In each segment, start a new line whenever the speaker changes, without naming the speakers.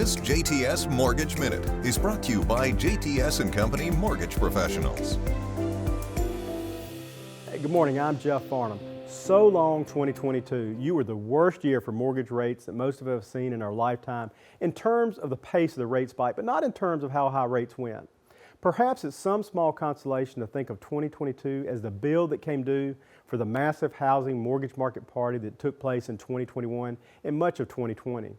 This JTS Mortgage Minute is brought to you by JTS & Company Mortgage Professionals.
Hey, good morning, I'm Jeff Farnham. So long 2022. You were the worst year for mortgage rates that most of us have seen in our lifetime in terms of the pace of the rate spike, but not in terms of how high rates went. Perhaps it's some small consolation to think of 2022 as the bill that came due for the massive housing mortgage market party that took place in 2021 and much of 2020.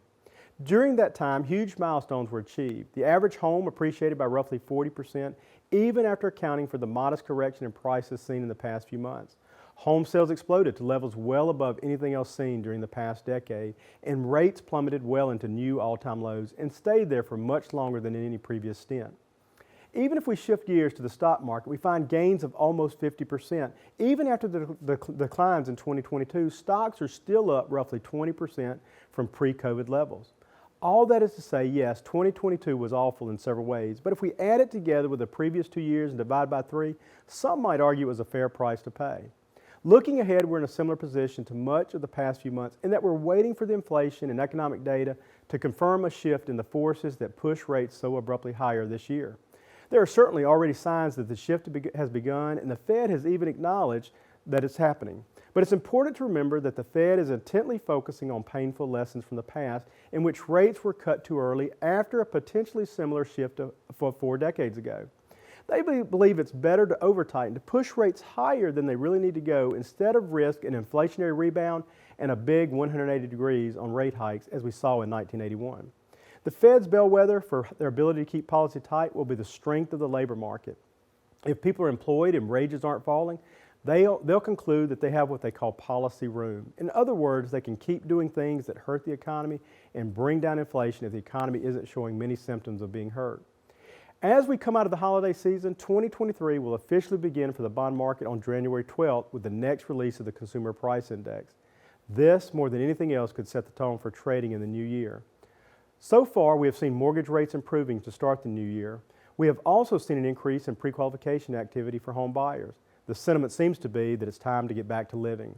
During that time, huge milestones were achieved. The average home appreciated by roughly 40%, even after accounting for the modest correction in prices seen in the past few months. Home sales exploded to levels well above anything else seen during the past decade, and rates plummeted well into new all-time lows and stayed there for much longer than in any previous stint. Even if we shift gears to the stock market, we find gains of almost 50%. Even after the declines in 2022, stocks are still up roughly 20% from pre-COVID levels. All that is to say, yes, 2022 was awful in several ways, but if we add it together with the previous 2 years and divide by 3, some might argue it was a fair price to pay. Looking ahead, we're in a similar position to much of the past few months in that we're waiting for the inflation and economic data to confirm a shift in the forces that push rates so abruptly higher this year. There are certainly already signs that the shift has begun, and the Fed has even acknowledged that it's happening. But it's important to remember that the Fed is intently focusing on painful lessons from the past in which rates were cut too early after a potentially similar shift 4 decades ago. They believe it's better to over-tighten, to push rates higher than they really need to go instead of risk an inflationary rebound and a big 180 degrees on rate hikes as we saw in 1981. The Fed's bellwether for their ability to keep policy tight will be the strength of the labor market. If people are employed and wages aren't falling, they'll conclude that they have what they call policy room. In other words, they can keep doing things that hurt the economy and bring down inflation if the economy isn't showing many symptoms of being hurt. As we come out of the holiday season, 2023 will officially begin for the bond market on January 12th with the next release of the Consumer Price Index. This, more than anything else, could set the tone for trading in the new year. So far, we have seen mortgage rates improving to start the new year. We have also seen an increase in pre-qualification activity for home buyers. The sentiment seems to be that it's time to get back to living.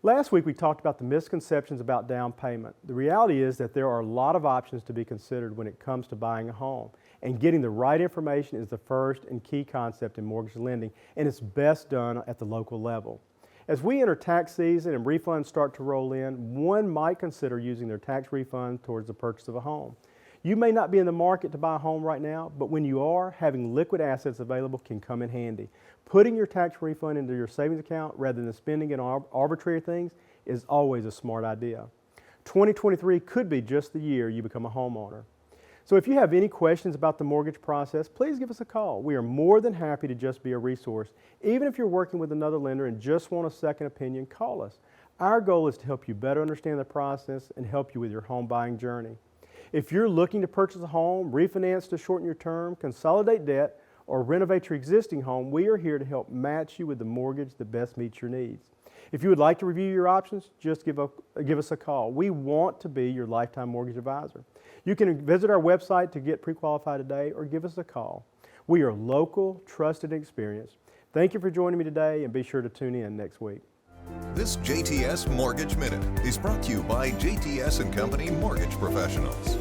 Last week we talked about the misconceptions about down payment. The reality is that there are a lot of options to be considered when it comes to buying a home, and getting the right information is the first and key concept in mortgage lending, and it's best done at the local level. As we enter tax season and refunds start to roll in, one might consider using their tax refund towards the purchase of a home. You may not be in the market to buy a home right now, but when you are, having liquid assets available can come in handy. Putting your tax refund into your savings account rather than spending it on arbitrary things is always a smart idea. 2023 could be just the year you become a homeowner. So if you have any questions about the mortgage process, please give us a call. We are more than happy to just be a resource. Even if you're working with another lender and just want a second opinion, call us. Our goal is to help you better understand the process and help you with your home buying journey. If you're looking to purchase a home, refinance to shorten your term, consolidate debt, or renovate your existing home, we are here to help match you with the mortgage that best meets your needs. If you would like to review your options, just give us a call. We want to be your lifetime mortgage advisor. You can visit our website to get pre-qualified today or give us a call. We are local, trusted, and experienced. Thank you for joining me today, and be sure to tune in next week.
This JTS Mortgage Minute is brought to you by JTS & Company Mortgage Professionals.